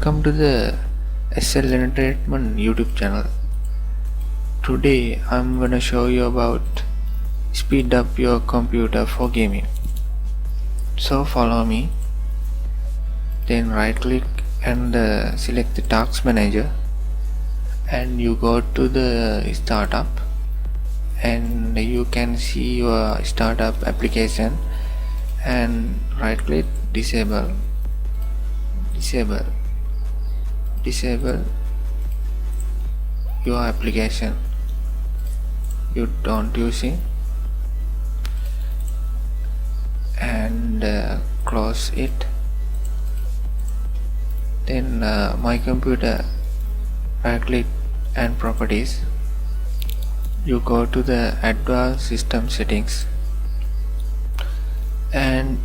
Welcome to the SL Entertainment YouTube channel. Today I'm gonna show you about speed up your computer for gaming. So follow me. Then right click and select the Task Manager, and you go to the startup, and you can see your startup application, and right click disable your application you don't using, and close it. Then my computer, right click and properties, you go to the advanced system settings and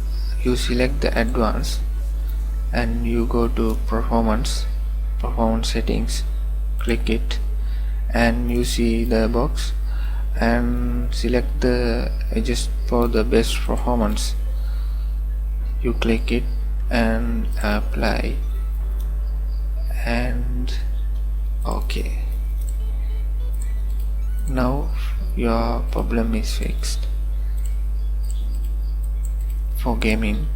you select the advanced, and you go to performance settings, click it, and you see the box, and select the adjust for the best performance. You click it and apply, and okay. Now your problem is fixed for gaming.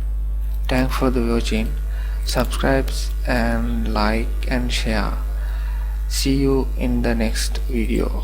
Thanks for the watching. Subscribe and like and share. See you in the next video.